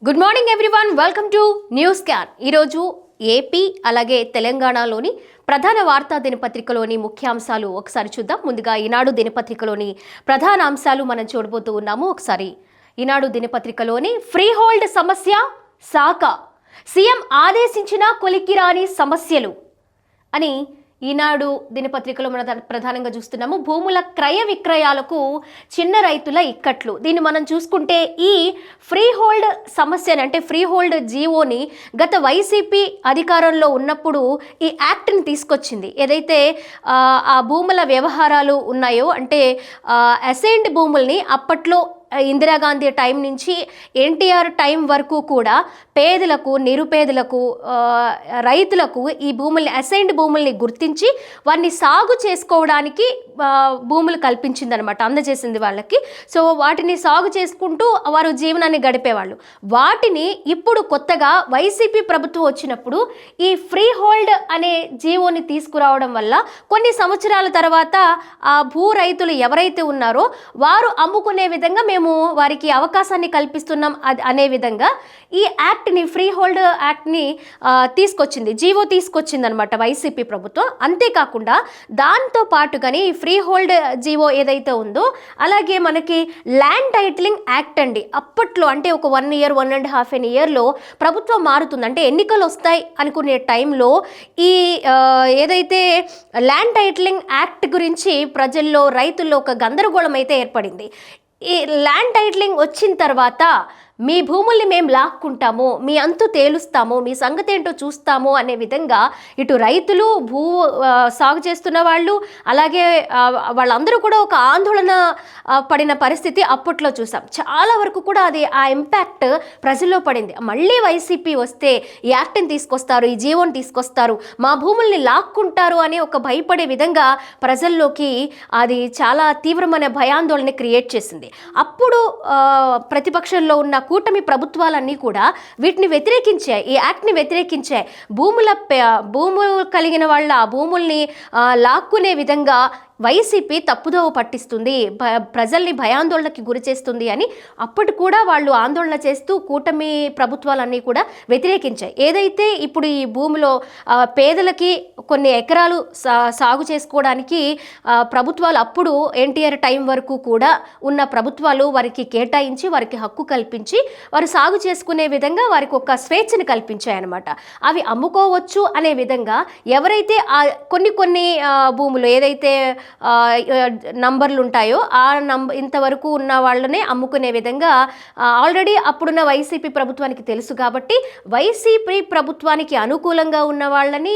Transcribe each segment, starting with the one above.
Good morning everyone, welcome to news scan. ఈరోజు AP అలాగే తెలంగాణలోని ప్రధాన వార్తా దినపత్రికలోని ముఖ్యాంశాలు ఒకసారి చూద్దాం. ముందుగా ఈనాడు దినపత్రికలోని ప్రధాన అంశాలు మనం చూడబోతూ ఉన్నాము. ఒకసారి ఈనాడు దినపత్రికలోని ఫ్రీ హోల్డ్ సమస్య శాఖ సీఎం ఆదేశించిన కొలిక్కిరాని సమస్యలు అని ఈనాడు దినపత్రికలో మనం ప్రధానంగా చూస్తున్నాము. భూముల క్రయ విక్రయాలకు చిన్న రైతుల ఇక్కట్లు. దీన్ని మనం చూసుకుంటే ఈ ఫ్రీ హోల్డ్ సమస్యని అంటే ఫ్రీ హోల్డ్ జీవోని గత వైసీపీ అధికారంలో ఉన్నప్పుడు ఈ యాక్ట్ని తీసుకొచ్చింది. ఏదైతే ఆ భూముల వ్యవహారాలు ఉన్నాయో అంటే అసైన్డ్ భూముల్ని అప్పట్లో ఇందిరాగాంధీ టైం నుంచి ఎన్టీఆర్ టైం వరకు కూడా పేదలకు, నిరుపేదలకు, రైతులకు ఈ భూముల్ని అసైన్డ్ భూముల్ని గుర్తించి వాటిని సాగు చేసుకోవడానికి భూములు కల్పించిందనమాట, అందజేసింది వాళ్ళకి. సో వాటిని సాగు చేసుకుంటూ వారు జీవనాన్ని గడిపేవాళ్ళు. వాటిని ఇప్పుడు కొత్తగా వైసీపీ ప్రభుత్వం వచ్చినప్పుడు ఈ ఫ్రీ హోల్డ్ అనే జీవోని తీసుకురావడం వల్ల కొన్ని సంవత్సరాల తర్వాత ఆ భూ రైతులు ఎవరైతే ఉన్నారో వారు అమ్ముకునే విధంగా మేము వారికి అవకాశాన్ని కల్పిస్తున్నాం అనే విధంగా ఈ యాక్ట్ని, ఫ్రీ హోల్డ్ యాక్ట్ని తీసుకొచ్చింది, జీవో తీసుకొచ్చింది అనమాట వైసీపీ ప్రభుత్వం. అంతేకాకుండా దాంతో పాటుగానే ఈ ఫ్రీ హోల్డ్ జీవో ఏదైతే ఉందో అలాగే మనకి ల్యాండ్ టైటిలింగ్ యాక్ట్ అండి. అప్పట్లో అంటే ఒక 1 year 1.5 yearలో ప్రభుత్వం మారుతుంది, అంటే ఎన్నికలు వస్తాయి అనుకునే టైంలో ఈ ఏదైతే ల్యాండ్ టైటిలింగ్ యాక్ట్ గురించి ప్రజల్లో, రైతుల్లో ఒక గందరగోళం అయితే ఏర్పడింది. ఈ ల్యాండ్ టైటిలింగ్ వచ్చిన తర్వాత మీ భూముల్ని మేము లాక్కుంటాము, మీ అంతు తేలుస్తాము, మీ సంగతి ఏంటో చూస్తాము అనే విధంగా ఇటు రైతులు, సాగు చేస్తున్న వాళ్ళు, అలాగే వాళ్ళందరూ కూడా ఒక ఆందోళన పడిన పరిస్థితి అప్పట్లో చూసాం. చాలా వరకు కూడా అది ఆ ఇంపాక్ట్ ప్రజల్లో పడింది. మళ్ళీ వైసీపీ వస్తే ఈ యాక్ట్ని తీసుకొస్తారు, ఈ జీవోని తీసుకొస్తారు, మా భూముల్ని లాక్కుంటారు అని ఒక భయపడే విధంగా ప్రజల్లోకి అది చాలా తీవ్రమైన భయాందోళన క్రియేట్ చేసింది. అప్పుడు ప్రతిపక్షంలో ఉన్న కూటమి ప్రభుత్వాలన్నీ కూడా వీటిని వ్యతిరేకించాయి, ఈ యాక్ట్ని వ్యతిరేకించాయి. భూములు కలిగిన వాళ్ళ ఆ భూముల్ని లాక్కునే విధంగా వైసీపీ తప్పుదోవ పట్టిస్తుంది, ప్రజల్ని భయాందోళనకి గురి చేస్తుంది అని అప్పటి కూడా వాళ్ళు ఆందోళన చేస్తూ కూటమి ప్రభుత్వాలన్నీ కూడా వ్యతిరేకించాయి. ఏదైతే ఇప్పుడు ఈ భూమిలో పేదలకి కొన్ని ఎకరాలు సాగు చేసుకోవడానికి ప్రభుత్వాలు అప్పుడు ఎన్టీఆర్ టైం వరకు కూడా ఉన్న ప్రభుత్వాలు వారికి కేటాయించి, వారికి హక్కు కల్పించి వారు సాగు చేసుకునే విధంగా వారికి ఒక స్వేచ్ఛను కల్పించాయన్నమాట. అవి అమ్ముకోవచ్చు అనే విధంగా ఎవరైతే కొన్ని భూములు ఏదైతే నంబర్లు ఉంటాయో ఆ ఇంతవరకు ఉన్న వాళ్ళనే అమ్ముకునే విధంగా ఆల్రెడీ అప్పుడున్న వైసీపీ ప్రభుత్వానికి తెలుసు కాబట్టి వైసీపీ ప్రభుత్వానికి అనుకూలంగా ఉన్న వాళ్ళని,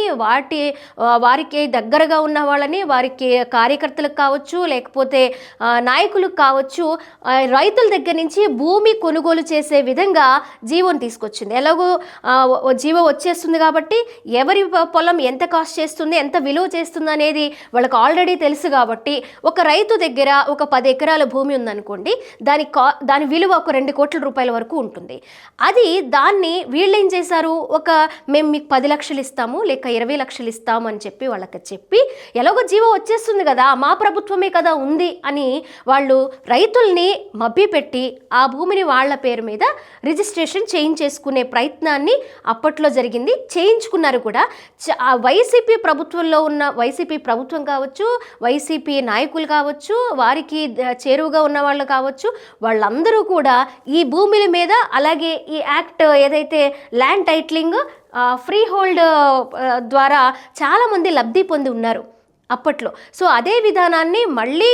వారికి దగ్గరగా ఉన్న వాళ్ళని, వారికి కార్యకర్తలకు కావచ్చు లేకపోతే నాయకులకు కావచ్చు, రైతుల దగ్గర నుంచి భూమి కొనుగోలు చేసే విధంగా జీవోని తీసుకొచ్చింది. ఎలాగో జీవో వచ్చేస్తుంది కాబట్టి ఎవరి పొలం ఎంత కాస్ట్ చేస్తుంది, ఎంత విలువ చేస్తుంది అనేది వాళ్ళకి ఆల్రెడీ తెలుసు కాబట్టి ఒక రైతు దగ్గర ఒక 10 ఎకరాల భూమి ఉందనుకోండి, దాని విలువ ఒక 2 కోట్ల రూపాయల వరకు ఉంటుంది. దాన్ని వీళ్ళు ఏం చేశారు, మేము మీకు 10 లక్షలు ఇస్తాము లేక 20 లక్షలు ఇస్తాము అని చెప్పి వాళ్ళకి చెప్పి ఎలాగో జీవో వచ్చేస్తుంది కదా, మా ప్రభుత్వమే కదా ఉంది అని వాళ్ళు రైతుల్ని మభ్యపెట్టి ఆ భూమిని వాళ్ళ పేరు మీద రిజిస్ట్రేషన్ చేయించేసుకునే ప్రయత్నాన్ని అప్పట్లో జరిగింది, చేయించుకున్నారు కూడా. వైసీపీ ప్రభుత్వంలో ఉన్న వైసీపీ ప్రభుత్వం కావచ్చు, వైసీపీ నాయకులు కావచ్చు, వారికి చేరువుగా ఉన్న వాళ్ళు కావచ్చు, వాళ్ళందరూ కూడా ఈ భూముల మీద అలాగే ఈ యాక్ట్ ఏదైతే ల్యాండ్ టైటిలింగ్ ఫ్రీ హోల్డ్ ద్వారా చాలామంది లబ్ధి పొంది ఉన్నారు అప్పట్లో. సో అదే విధానాన్ని మళ్ళీ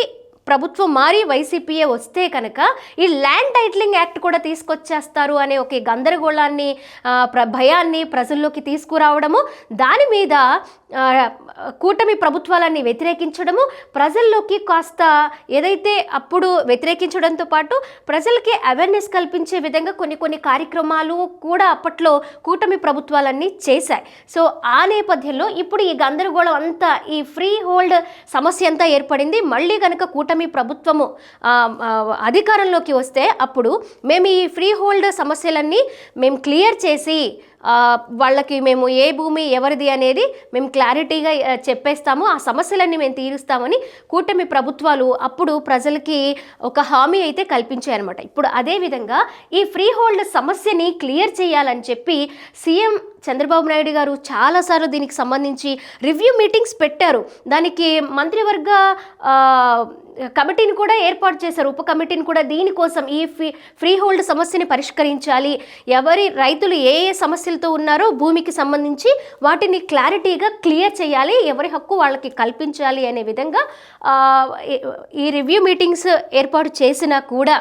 ప్రభుత్వం మారి వైసీపీఏ వస్తే కనుక ఈ ల్యాండ్ టైటిలింగ్ యాక్ట్ కూడా తీసుకొచ్చేస్తారు అనే ఒక గందరగోళాన్ని, భయాన్ని ప్రజల్లోకి తీసుకురావడము, దాని మీద కూటమి ప్రభుత్వాలన్నీ వ్యతిరేకించడము, ప్రజల్లోకి కాస్త ఏదైతే అప్పుడు వ్యతిరేకించడంతో పాటు ప్రజలకి అవేర్నెస్ కల్పించే విధంగా కొన్ని కార్యక్రమాలు కూడా అప్పట్లో కూటమి ప్రభుత్వాలన్నీ చేశాయి. సో ఆ నేపథ్యంలో ఇప్పుడు ఈ గందరగోళం అంతా, ఈ ఫ్రీ హోల్డ్ సమస్య అంతా ఏర్పడింది. మళ్ళీ కనుక కూటమి కూటమి ప్రభుత్వము అధికారంలోకి వస్తే అప్పుడు మేము ఈ ఫ్రీ హోల్డ్ సమస్యలన్నీ మేము క్లియర్ చేసి వాళ్ళకి మేము ఏ భూమి ఎవరిది అనేది మేము క్లారిటీగా చెప్పేస్తాము, ఆ సమస్యలన్నీ మేము తీరుస్తామని కూటమి ప్రభుత్వాలు అప్పుడు ప్రజలకి ఒక హామీ అయితే కల్పించాయన్నమాట. ఇప్పుడు అదేవిధంగా ఈ ఫ్రీ హోల్డ్ సమస్యని క్లియర్ చేయాలని చెప్పి సీఎం చంద్రబాబు నాయుడు గారు చాలాసార్లు దీనికి సంబంధించి రివ్యూ మీటింగ్స్ పెట్టారు. దానికి మంత్రివర్గ కమిటీని కూడా ఏర్పాటు చేశారు, ఉప కమిటీని కూడా. దీనికోసం ఈ ఫ్రీ హోల్డ్ సమస్యని పరిష్కరించాలి, ఎవరి రైతులు ఏ ఏ సమస్యలతో ఉన్నారో భూమికి సంబంధించి వాటిని క్లారిటీగా క్లియర్ చేయాలి, ఎవరి హక్కు వాళ్ళకి కల్పించాలి అనే విధంగా ఈ రివ్యూ మీటింగ్స్ ఏర్పాటు చేసినా కూడా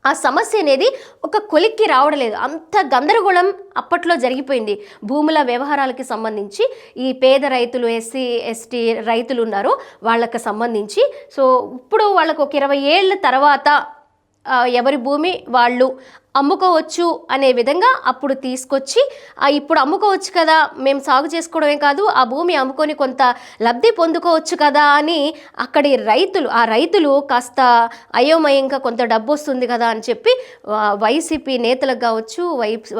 ఆ సమస్య అనేది ఒక కొలిక్కి రావడం లేదు. అంత గందరగోళం అప్పట్లో జరిగిపోయింది భూముల వ్యవహారాలకి సంబంధించి. ఈ పేద రైతులు, ఎస్సీ ఎస్టీ రైతులు ఉన్నారో వాళ్ళకి సంబంధించి. సో ఇప్పుడు వాళ్ళకు ఒక 20 ఏళ్ళ తర్వాత ఎవరి భూమి వాళ్ళు అమ్ముకోవచ్చు అనే విధంగా అప్పుడు తీసుకొచ్చి ఇప్పుడు అమ్ముకోవచ్చు కదా, మేము సాగు చేసుకోవడమే కాదు ఆ భూమి అమ్ముకొని కొంత లబ్ధి పొందుకోవచ్చు కదా అని అక్కడి రైతులు కాస్త అయోమయంగా కొంత డబ్బు వస్తుంది కదా అని చెప్పి వైసీపీ నేతలకు కావచ్చు,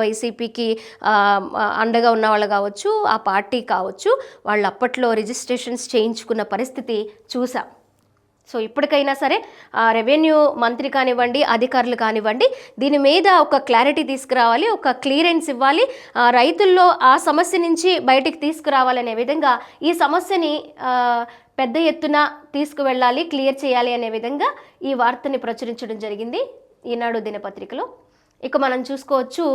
వైసీపీకి అండగా ఉన్న వాళ్ళు కావచ్చు, ఆ పార్టీ కావచ్చు, వాళ్ళు అప్పట్లో రిజిస్ట్రేషన్స్ చేయించుకున్న పరిస్థితి చూసాం. సో ఇప్పటికైనా సరే రెవెన్యూ మంత్రి కానివ్వండి, అధికారులు కానివ్వండి, దీని మీద ఒక క్లారిటీ తీసుకురావాలి, ఒక క్లియరెన్స్ ఇవ్వాలి, రైతుల్లో ఆ సమస్య నుంచి బయటికి తీసుకురావాలనే విధంగా ఈ సమస్యని పెద్ద ఎత్తున తీసుకువెళ్ళాలి, క్లియర్ చేయాలి అనే విధంగా ఈ వార్తని ప్రచురించడం జరిగింది ఈనాడు దినపత్రికలో. ఇక మనం చూసుకోవచ్చు,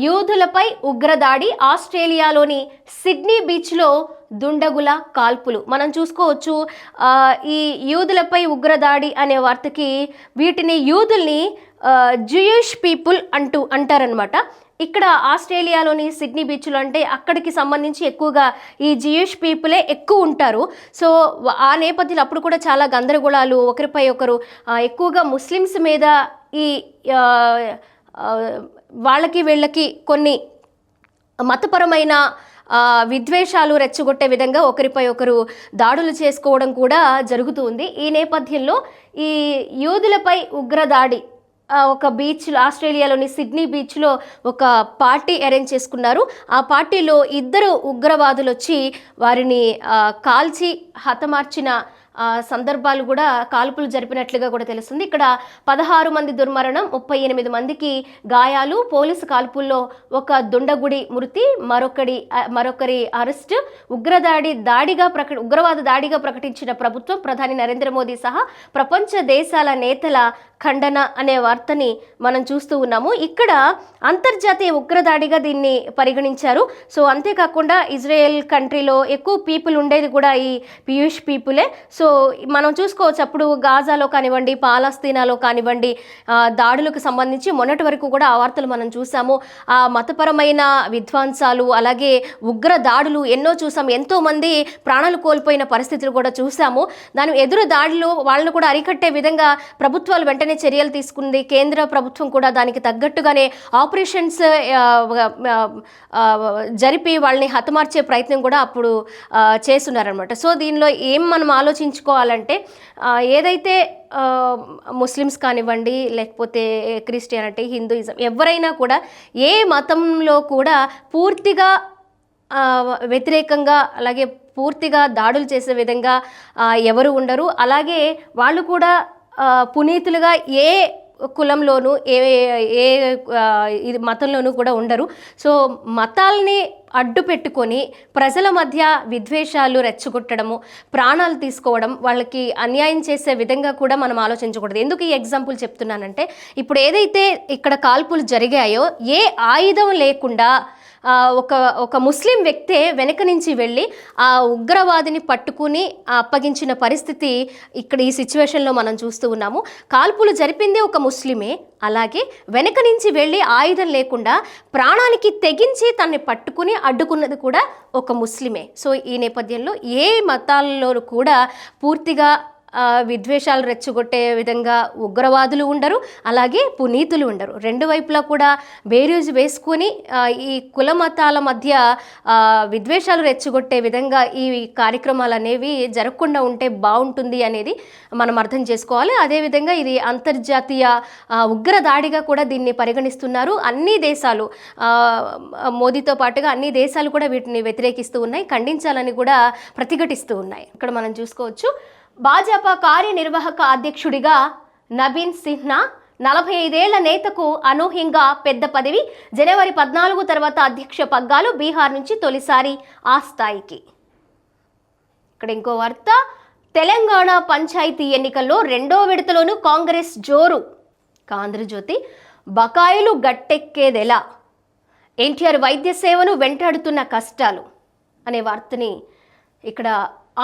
యూదులపై ఉగ్రదాడి, ఆస్ట్రేలియాలోని సిడ్నీ బీచ్లో దుండగుల కాల్పులు. మనం చూసుకోవచ్చు, ఈ యూదులపై ఉగ్రదాడి అనే వార్తకి వీటిని యూదుల్ని జూయిష్ పీపుల్ అంటారనమాట. ఇక్కడ ఆస్ట్రేలియాలోని సిడ్నీ బీచ్లో అంటే అక్కడికి సంబంధించి ఎక్కువగా ఈ జియూష్ పీపులే ఎక్కువ ఉంటారు. సో ఆ నేపథ్యంలో అప్పుడు కూడా చాలా గందరగోళాలు, ఒకరిపై ఒకరు ఎక్కువగా ముస్లిమ్స్ మీద ఈ వాళ్ళకి వీళ్ళకి కొన్ని మతపరమైన విద్వేషాలు రెచ్చగొట్టే విధంగా ఒకరిపై ఒకరు దాడులు చేసుకోవడం కూడా జరుగుతుంది. ఈ నేపథ్యంలో ఈ యూదులపై ఉగ్రదాడి ఒక బీచ్లో, ఆస్ట్రేలియాలోని సిడ్నీ బీచ్లో ఒక పార్టీ అరేంజ్ చేసుకున్నారు. ఆ పార్టీలో 2 ఉగ్రవాదులు వచ్చి వారిని కాల్చి హతమార్చిన సందర్భాలు కూడా, కాల్పులు జరిపినట్లుగా కూడా తెలుస్తుంది. ఇక్కడ 16 మంది దుర్మరణం, 38 మందికి గాయాలు. పోలీసు కాల్పుల్లో ఒక దుండగుడి మృతి, మరొకరి అరెస్ట్. ఉగ్రవాద దాడిగా ప్రకటించిన ప్రభుత్వం, ప్రధాని నరేంద్ర మోదీ సహా ప్రపంచ దేశాల నేతల ఖండన అనే వార్తని మనం చూస్తూ ఉన్నాము. ఇక్కడ అంతర్జాతీయ ఉగ్రదాడిగా దీన్ని పరిగణించారు. సో అంతేకాకుండా ఇజ్రాయెల్ కంట్రీలో ఎక్కువ పీపుల్ ఉండేది కూడా ఈ పియూష్ పీపులే. సో మనం చూసుకోవచ్చు, అప్పుడు గాజాలో కానివ్వండి, పాలస్తీనాలో కానివ్వండి దాడులకు సంబంధించి మొన్నటి వరకు కూడా ఆ వార్తలు మనం చూసాము. ఆ మతపరమైన విధ్వంసాలు, అలాగే ఉగ్ర దాడులు ఎన్నో చూసాం. ఎంతోమంది ప్రాణాలు కోల్పోయిన పరిస్థితులు కూడా చూసాము. దాని ఎదురు దాడులు వాళ్ళను కూడా అరికట్టే విధంగా ప్రభుత్వాలు వెంటనే చర్యలు తీసుకుంది. కేంద్ర ప్రభుత్వం కూడా దానికి తగ్గట్టుగానే ఆపరేషన్స్ జరిపి వాళ్ళని హతమార్చే ప్రయత్నం కూడా అప్పుడు చేస్తున్నారనమాట. సో దీనిలో ఏం మనం ఆలోచించుకోవాలంటే, ఏదైతే ముస్లిమ్స్ కానివ్వండి, లేకపోతే క్రిస్టియానిటీ, హిందూయిజం, ఎవరైనా కూడా ఏ మతంలో కూడా పూర్తిగా వ్యతిరేకంగా, అలాగే పూర్తిగా దాడులు చేసే విధంగా ఎవరు ఉండరు. అలాగే వాళ్ళు కూడా పునీతులుగా ఏ కులంలోనూ ఏ ఇది మతంలోనూ కూడా ఉండరు. సో మతాల్ని అడ్డు పెట్టుకొని ప్రజల మధ్య విద్వేషాలు రెచ్చగొట్టడము, ప్రాణాలు తీసుకోవడం, వాళ్ళకి అన్యాయం చేసే విధంగా కూడా మనం ఆలోచించకూడదు. ఎందుకు ఈ ఎగ్జాంపుల్ చెప్తున్నానంటే, ఇప్పుడు ఏదైతే ఇక్కడ కాల్పులు జరిగాయో ఏ ఆయుధం లేకుండా ఒక ముస్లిం వ్యక్తే వెనక నుంచి వెళ్ళి ఆ ఉగ్రవాదిని పట్టుకుని అప్పగించిన పరిస్థితి ఇక్కడ ఈ సిచ్యువేషన్లో మనం చూస్తూ ఉన్నాము. కాల్పులు జరిపింది ఒక ముస్లిమే, అలాగే వెనక నుంచి వెళ్ళి ఆయుధం లేకుండా ప్రాణానికి తెగించి తనని పట్టుకుని అడ్డుకున్నది కూడా ఒక ముస్లిమే. సో ఈ నేపథ్యంలో ఏ మతాల్లో కూడా పూర్తిగా విద్వేషాలు రెచ్చగొట్టే విధంగా ఉగ్రవాదులు ఉండరు, అలాగే పునీతులు ఉండరు. రెండు వైపులా కూడా బేరీజు వేసుకొని ఈ కుల మతాల మధ్య విద్వేషాలు రెచ్చగొట్టే విధంగా ఈ కార్యక్రమాలు అనేవి జరగకుండా ఉంటే బాగుంటుంది అనేది మనం అర్థం చేసుకోవాలి. అదేవిధంగా ఇది అంతర్జాతీయ ఉగ్ర దాడిగా కూడా దీన్ని పరిగణిస్తున్నారు. అన్ని దేశాలు మోదీతో పాటుగా అన్ని దేశాలు కూడా వీటిని వ్యతిరేకిస్తూ ఉన్నాయి, ఖండించాలని కూడా ప్రతిఘటిస్తూ ఉన్నాయి. ఇక్కడ మనం చూసుకోవచ్చు, భాజపా కార్యనిర్వాహక అధ్యక్షుడిగా నవీన్ సిన్హా 45 ఏళ్ల నేతకు అనూహ్యంగా పెద్ద పదవి. జనవరి 14 తర్వాత అధ్యక్ష పగ్గాలు బీహార్ నుంచి తొలిసారి ఆ స్థాయికి. ఇక్కడ ఇంకో వార్త, తెలంగాణ పంచాయతీ ఎన్నికల్లో రెండో విడతలోనూ కాంగ్రెస్ జోరు. ఆంధ్రజ్యోతి, బకాయిలు గట్టెక్కేదెలా, ఎన్టీఆర్ వైద్య సేవను వెంటాడుతున్న కష్టాలు అనే వార్తని ఇక్కడ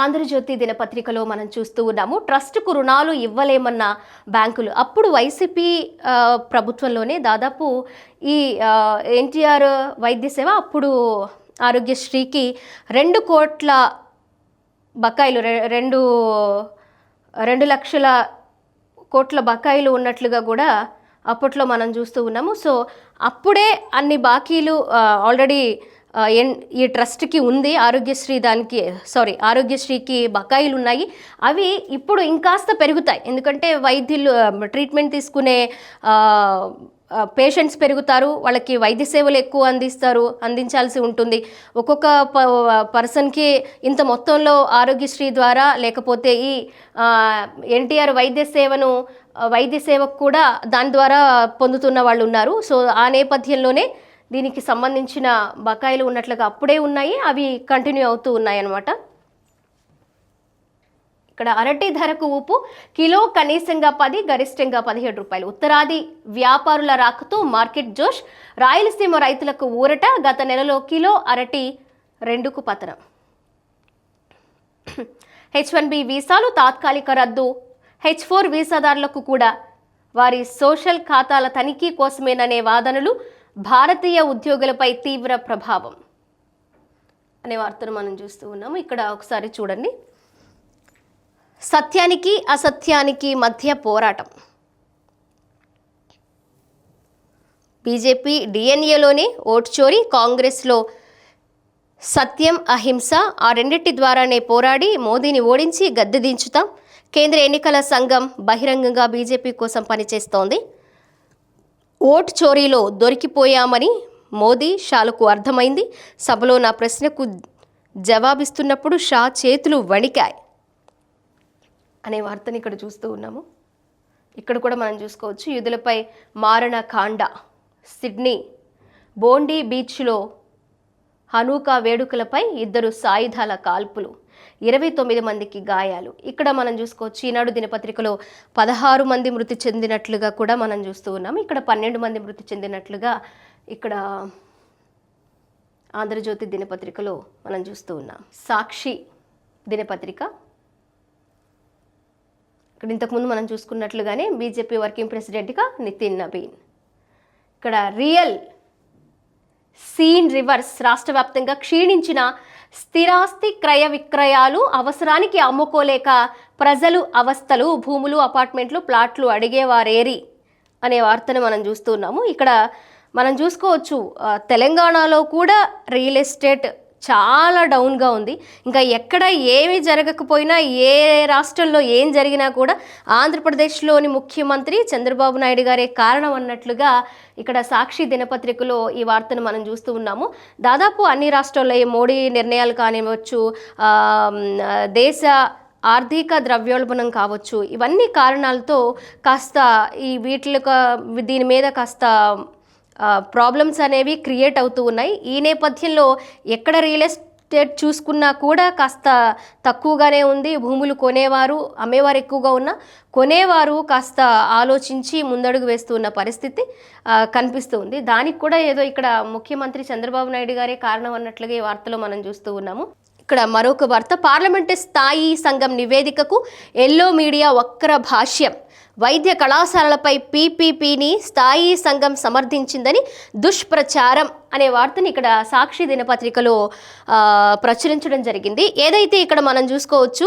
ఆంధ్రజ్యోతి దినపత్రికలో మనం చూస్తూ ఉన్నాము. ట్రస్టుకు రుణాలు ఇవ్వలేమన్న బ్యాంకులు. అప్పుడు వైసీపీ ప్రభుత్వంలోనే దాదాపు ఈ ఎన్టీఆర్ వైద్య సేవ, అప్పుడు ఆరోగ్యశ్రీకి 2 కోట్ల బకాయిలు, 2 లక్షల కోట్ల బకాయిలు ఉన్నట్లుగా కూడా అప్పట్లో మనం చూస్తూ ఉన్నాము. సో అప్పుడే అన్ని బాకీలు ఆల్రెడీ ఈ ట్రస్ట్కి ఉంది, ఆరోగ్యశ్రీకి బకాయిలు ఉన్నాయి. అవి ఇప్పుడు ఇంకాస్త పెరుగుతాయి, ఎందుకంటే వైద్యులు ట్రీట్మెంట్ తీసుకునే పేషెంట్స్ పెరుగుతారు, వాళ్ళకి వైద్య సేవలు ఎక్కువ అందించాల్సి ఉంటుంది. ఒక్కొక్క పర్సన్కి ఇంత మొత్తంలో ఆరోగ్యశ్రీ ద్వారా, లేకపోతే ఈ ఎన్టీఆర్ వైద్య సేవకు కూడా దాని ద్వారా పొందుతున్న వాళ్ళు ఉన్నారు. సో ఆ నేపథ్యంలోనే దీనికి సంబంధించిన బకాయిలు ఉన్నట్లుగా అప్పుడే ఉన్నాయి, అవి కంటిన్యూ అవుతూ ఉన్నాయి అన్నమాట. ఇక్కడ అరటి ధరకు ఊపు, కిలో కనీసంగా 10, గరిష్టంగా 17 రూపాయలు. ఉత్తరాది వ్యాపారుల రాకతో మార్కెట్ జోష్, రాయలసీమ రైతులకు ఊరట. గత నెలలో కిలో అరటి 2కు పతనం. H1B వీసాలు తాత్కాలిక రద్దు. H4 వీసాదారులకు కూడా వారి సోషల్ ఖాతాల తనిఖీ కోసమేననే వాదనలు. భారతీయ ఉద్యోగులపై తీవ్ర ప్రభావం అనే వార్తను మనం చూస్తూ ఉన్నాము. ఇక్కడ ఒకసారి చూడండి, సత్యానికి అసత్యానికి మధ్య పోరాటం. బీజేపీ డిఎన్ఏలోనే ఓటు చోరీ, కాంగ్రెస్లో సత్యం అహింస, ఆ రెండింటి ద్వారానే పోరాడి మోదీని ఓడించి గద్దె దించుతాం. కేంద్ర ఎన్నికల సంఘం బహిరంగంగా బీజేపీ కోసం పనిచేస్తోంది. ఓటు చోరీలో దొరికిపోయామని మోదీ, షాలకు అర్థమైంది. సభలో నా ప్రశ్నకు జవాబిస్తున్నప్పుడు షా చేతులు వణికాయి అనే వార్తని ఇక్కడ చూస్తూ ఉన్నాము. ఇక్కడ కూడా మనం చూసుకోవచ్చు, యూదులపై మారణ కాండ. సిడ్నీ బోండీ బీచ్లో హనూకా వేడుకలపై 2 సాయుధాల కాల్పులు, 29 మందికి గాయాలు. ఇక్కడ మనం చూసుకోవచ్చు, ఈనాడు దినపత్రికలో 16 మంది మృతి చెందినట్లుగా కూడా మనం చూస్తూ ఉన్నాం. ఇక్కడ 12 మంది మృతి చెందినట్లుగా ఇక్కడ ఆంధ్రజ్యోతి దినపత్రికలో మనం చూస్తూ ఉన్నాం. సాక్షి దినపత్రిక, ఇక్కడ ఇంతకుముందు మనం చూసుకున్నట్లుగానే బీజేపీ వర్కింగ్ ప్రెసిడెంట్గా నితిన్ నబీన్. ఇక్కడ రియల్ సీన్ రివర్స్, రాష్ట్ర వ్యాప్తంగా క్షీణించిన స్థిరాస్తి క్రయ విక్రయాలు, అవసరానికి అమ్ముకోలేక ప్రజలు అవస్థలు, భూములు, అపార్ట్మెంట్లు, ప్లాట్లు అడిగేవారేరి అనే వార్తను మనం చూస్తున్నాము. ఇక్కడ మనం చూసుకోవచ్చు, తెలంగాణలో కూడా రియల్ ఎస్టేట్ చాలా డౌన్గా ఉంది. ఇంకా ఎక్కడ ఏమీ జరగకపోయినా, ఏ రాష్ట్రంలో ఏం జరిగినా కూడా ఆంధ్రప్రదేశ్లోని ముఖ్యమంత్రి చంద్రబాబు నాయుడు గారే కారణం అన్నట్లుగా ఇక్కడ సాక్షి దినపత్రికలో ఈ వార్తను మనం చూస్తూ ఉన్నాము. దాదాపు అన్ని రాష్ట్రాల్లో మోడీ నిర్ణయాలు కానివ్వచ్చు, దేశ ఆర్థిక ద్రవ్యోల్బణం కావచ్చు, ఇవన్నీ కారణాలతో కాస్త దీని మీద కాస్త ప్రాబ్లమ్స్ అనేవి క్రియేట్ అవుతూ ఉన్నాయి. ఈ నేపథ్యంలో ఎక్కడ రియల్ ఎస్టేట్ చూసుకున్నా కూడా కాస్త తక్కువగానే ఉంది. భూములు కొనేవారు, అమ్మేవారు ఎక్కువగా ఉన్నా కొనేవారు కాస్త ఆలోచించి ముందడుగు వేస్తున్న పరిస్థితి కనిపిస్తూ ఉంది. దానికి కూడా ఏదో ఇక్కడ ముఖ్యమంత్రి చంద్రబాబు నాయుడు గారే కారణం అన్నట్లుగా ఈ వార్తలో మనం చూస్తూ ఉన్నాము. ఇక్కడ మరొక వార్త, పార్లమెంటు స్థాయి సంఘం నివేదికకు ఎల్లో మీడియా వక్ర భాష్యం. వైద్య కళాశాలలపై పీపీపీని స్థాయి సంఘం సమర్థించిందని దుష్ప్రచారం అనే వార్తని ఇక్కడ సాక్షి దినపత్రికలో ప్రచురించడం జరిగింది. ఏదైతే ఇక్కడ మనం చూసుకోవచ్చు,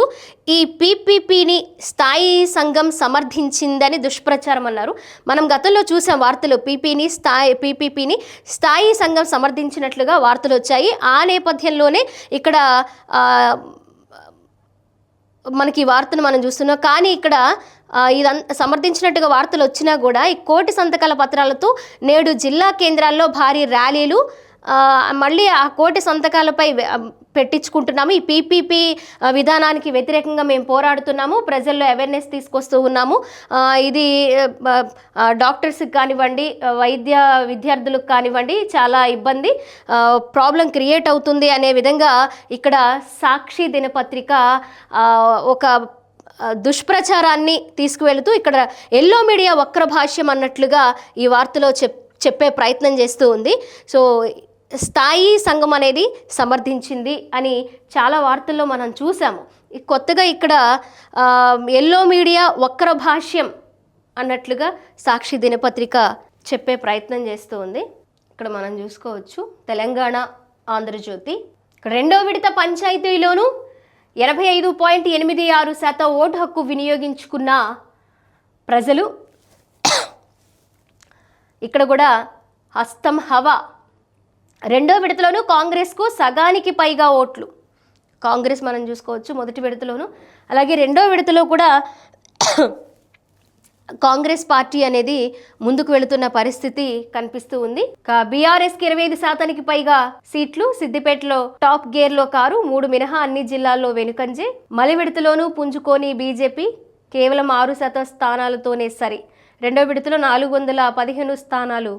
ఈ పీపీపీని స్థాయి సంఘం సమర్థించిందని దుష్ప్రచారం అన్నారు. మనం గతంలో చూసాం వార్తలు, పీపీపీని స్థాయి సంఘం సమర్థించినట్లుగా వార్తలు వచ్చాయి. ఆ నేపథ్యంలోనే ఇక్కడ మనకి ఈ వార్తను మనం చూస్తున్నాం. కానీ ఇక్కడ సమర్థించినట్టుగా వార్తలు వచ్చినా కూడా ఈ కోటి సంతకాల పత్రాలతో నేడు జిల్లా కేంద్రాల్లో భారీ ర్యాలీలు, మళ్ళీ ఆ కోటి సంతకాలపై పెట్టించుకుంటున్నాము. ఈ పీపీపీ విధానానికి వ్యతిరేకంగా మేము పోరాడుతున్నాము, ప్రజల్లో అవేర్నెస్ తీసుకొస్తూ ఉన్నాము. ఇది డాక్టర్స్కి కానివ్వండి, వైద్య విద్యార్థులకు కానివ్వండి చాలా ఇబ్బంది, ప్రాబ్లం క్రియేట్ అవుతుంది అనే విధంగా ఇక్కడ సాక్షి దినపత్రిక ఒక దుష్ప్రచారాన్ని తీసుకువెళుతూ ఇక్కడ ఎల్లో మీడియా వక్ర భాష్యం అన్నట్లుగా ఈ వార్తలో చెప్పే ప్రయత్నం చేస్తూ ఉంది. సో స్థాయి సంఘం అనేది సమర్థించింది అని చాలా వార్తల్లో మనం చూసాము. కొత్తగా ఇక్కడ ఎల్లో మీడియా వక్ర భాష్యం అన్నట్లుగా సాక్షి దినపత్రిక చెప్పే ప్రయత్నం చేస్తూ ఉంది. ఇక్కడ మనం చూసుకోవచ్చు తెలంగాణ ఆంధ్రజ్యోతి. ఇక్కడ రెండో విడత పంచాయతీలోనూ 85.86% ఓటు హక్కు వినియోగించుకున్న ప్రజలు. ఇక్కడ కూడా హస్తం హవా. రెండో విడతలోనూ కాంగ్రెస్కు సగానికి పైగా ఓట్లు. కాంగ్రెస్ మనం చూసుకోవచ్చు మొదటి విడతలోనూ, అలాగే రెండో విడతలో కూడా కాంగ్రెస్ పార్టీ అనేది ముందుకు వెళుతున్న పరిస్థితి కనిపిస్తూ ఉంది. బీఆర్ఎస్కి 25% పైగా సీట్లు. సిద్దిపేటలో టాప్ గేర్లో కారు, 3 మినహా అన్ని జిల్లాల్లో వెనుకంజే. మలి విడతలోనూ పుంజుకోని బీజేపీ కేవలం 6% స్థానాలతోనే సరి. రెండో విడతలో 415 స్థానాలు